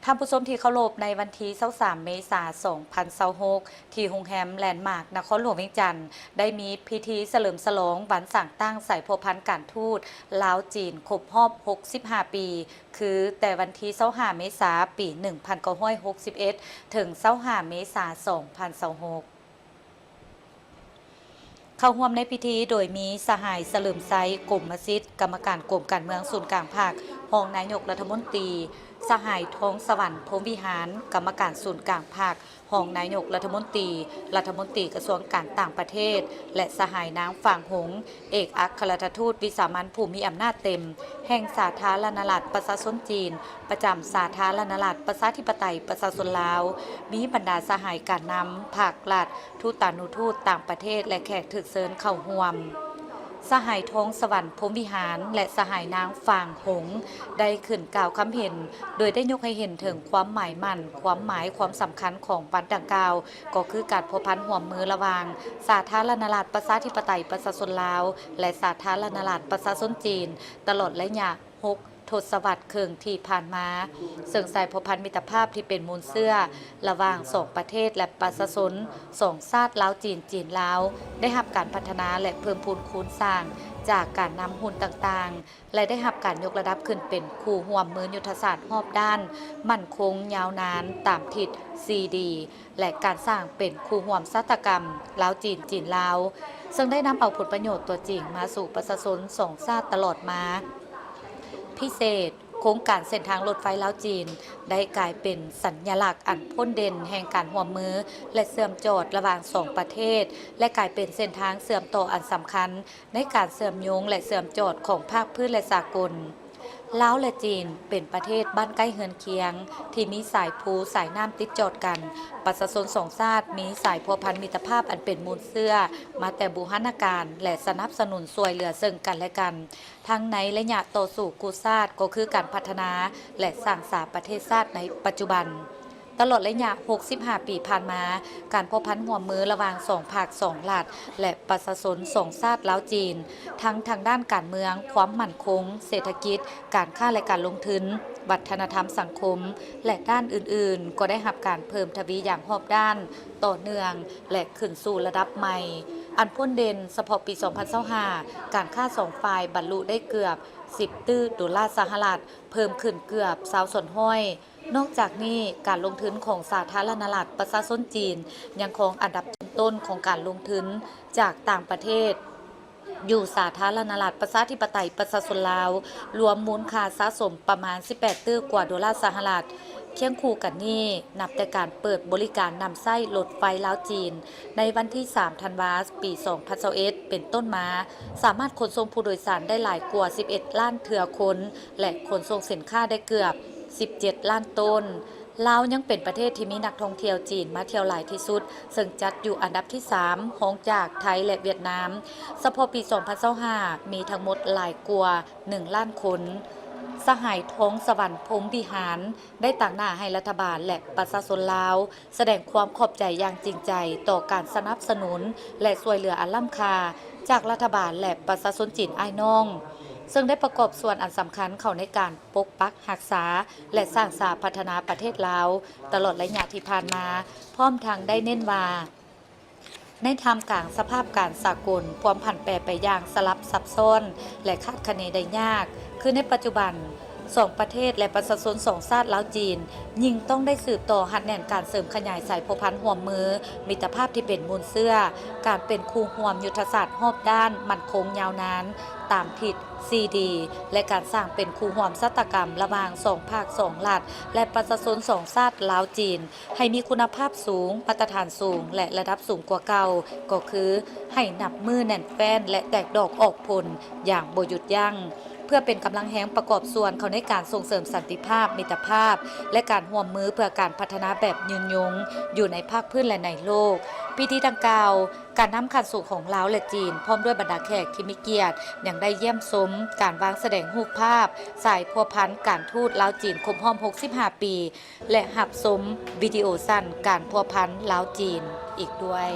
ท่านผู้ชมที่เคารพในวันที่23เมษายน2026ที่โรงแรมแลนด์มาร์กนครหลวงเวียงจันทร์ได้มีพิธีเฉลิมฉลองวันสั่งตั้งสายพัวพันธ์การทูตลาวจีนครบรอบ65 ปี คือแต่วันที่25เมษายนปี1961ถึง25เมษายน2026เข้าร่วมในพิธีโดยมีสหายเฉลิมไซกรมมัสยิดกรรมการกรมการเมืองศูนย์กลางภาครองนายกรัฐมนตรีสหายทองสวรรค์พรหมวิหารกรรมการศูนย์กลางภาครองนายกรัฐมนตรีกระทรวงการต่างประเทศและสหายนางฝางหงเอกอัครราชทูตวิสามัญผู้มีอำนาจเต็มแห่งสาธารณรัฐประชาชนจีนประจำสาธารณรัฐประชาธิปไตยประชาชนลาวมีบรรดาสหายการนำภาครัฐทูตานุทูตต่างประเทศและแขกถึกเชิญเข้าร่วมสหายทองสวรรค์พรหมวิหารและสหายนางฝางหงได้ขึ้นกล่าวคำเห็นโดยได้ยกให้เห็นถึงความหมายมั่นความสำคัญของวันดังกล่าวก็คือการพัวพันห่วมมือระหว่างสาธารณรัฐประชาธิปไตยประชาชนลาวและสาธารณรัฐประชาชนจีนตลอดระยะ6 ทศวรรษครึ่งที่ผ่านมาซึ่งสายพัวพันมิตรภาพที่เป็นมูลเสื้อระหว่างสองประเทศและประชาชนสองชาติลาวจีนลาวได้รับการพัฒนาและเพิ่มพูนคูณสร้างจากการนำหุ้นต่างๆและได้รับการยกระดับขึ้นเป็นคู่ร่วมมือยุทธศาสตร์รอบด้านมั่นคงยาวนานตามทิศ 4D และการสร้างเป็นคู่ร่วมชาตกรรมลาวจีนลาวซึ่งได้นำเอาผลประโยชน์ตัวจริงมาสู่ประชาชนสองชาติตลอดมาพิเศษโครงการเส้นทางรถไฟลาวจีนได้กลายเป็นสัญลักษณ์อันพ้นเด่นแห่งการร่วมมือและเชื่อมโยงระหว่างสองประเทศและกลายเป็นเส้นทางเชื่อมต่ออันสำคัญในการเชื่อมโยงและเชื่อมโยงของภาคพื้นและสากลลาวและจีนเป็นประเทศบ้านใกล้เฮือนเคียงที่มีสายภูสายน้ำติดจอดกันประชาชนสองชาติมีสายพัวพันมิตรภาพอันเป็นมูลเสื้อมาแต่บูรณาการและสนับสนุนช่วยเหลือซึ่งกันและกันทั้งในระยะต่อสู่กู้ชาติก็คือการพัฒนาและสร้างสรรค์ประเทศชาติในปัจจุบันตลอดระยะ65 ปีผ่านมาการพัวพันร่วมมือระหว่าง2 ภาค 2 รัฐและประชาชน2 ชาติลาวจีนทั้งทางด้านการเมืองความมั่นคงเศรษฐกิจการค้าและการลงทุนวัฒนธรรมสังคมและด้านอื่นๆก็ได้รับการเพิ่มทวีอย่างรอบด้านต่อเนื่องและขึ้นสู่ระดับใหม่อันพ้นเด่นเฉพาะปี2025การค้า2 ฝ่ายบรรลุได้เกือบ10 ตื้อดอลลาร์สหรัฐเพิ่มขึ้นเกือบ20 ส่วนห้อยนอกจากนี้การลงทุนของสาธารณรัฐประชาชนจีนยังคงอันดับต้นของการลงทุนจากต่างประเทศอยู่สาธารณรัฐประชาธิปไตยประชาชนลาวรวมมูลค่าสะสมประมาณ18 ตื้อกว่าดอลลาร์สหรัฐเคียงคู่กันนี้นับแต่การเปิดบริการนำไส้รถไฟลาวจีนในวันที่3 ธันวาคมปี2021เป็นต้นมาสามารถขนส่งผู้โดยสารได้หลายกว่า11 ล้านเถื่อคนและขนส่งสินค้าได้เกือบ17 ล้านต้นลาวยังเป็นประเทศที่มีนักท่องเที่ยวจีนมาเที่ยวหลายที่สุดซึ่งจัดอยู่อันดับที่3รองจากไทยและเวียดนามเฉพาะปี2025มีทั้งหมดหลายกว่า1 ล้านคนสหายทองสวรรค์พรหมวิหารได้ตั้งหน้าให้รัฐบาลและประชาชนลาวแสดงความขอบใจอย่างจริงใจต่อการสนับสนุนและช่วยเหลืออันล้ำค่าจากรัฐบาลและประชาชนจีนอ้ายน้องซึ่งได้ประกอบส่วนอันสำคัญเข้าในการปกปักรักษาและสร้างสรรค์พัฒนาประเทศลาวตลอดระยะที่ผ่านมาพร้อมทั้งได้เน้นว่าในท่ามกลางสภาพการสากลความผันแปรไปอย่างสลับซับซ้อนและคาดคะเนได้ยากคือในปัจจุบัน2 ประเทศและประชาชน2 ชาติลาวจีนยิ่งต้องได้สืบต่อหัดแน่นการเสริมขยายสายพัวพันร่วมมือมิตรภาพที่เป็นมูลเสื้อการเป็นคู่ร่วมยุทธศาสตร์รอบด้านมั่นคงยาวนานตามทิศ 4D และการสร้างเป็นคู่ร่วมชาตกรรมระหว่าง2 ภาค 2 รัฐและประชาชน2 ชาติลาวจีนให้มีคุณภาพสูงมาตรฐานสูงและระดับสูงกว่าเก่าก็คือให้นับมือแน่นแฟ้นและแตกดอกออกผลอย่างบ่หยุดยั้งเพื่อเป็นกำลังแห่งประกอบส่วนเขาในการส่งเสริมสันติภาพมิตรภาพและการร่วมมือเพื่อการพัฒนาแบบยืนยงอยู่ในภาคพื้นและในโลกพิธีดังกล่าวการนำขันสู่ของลาวและจีนพร้อมด้วยบรรดาแขกที่มีเกียรติยังได้เยี่ยมชมการวางแสดงรูปภาพสายพัวพันการทูตลาวจีนครบรอบ65 ปีและหับชมวิดีโอสั้นการพัวพันลาวจีนอีกด้วย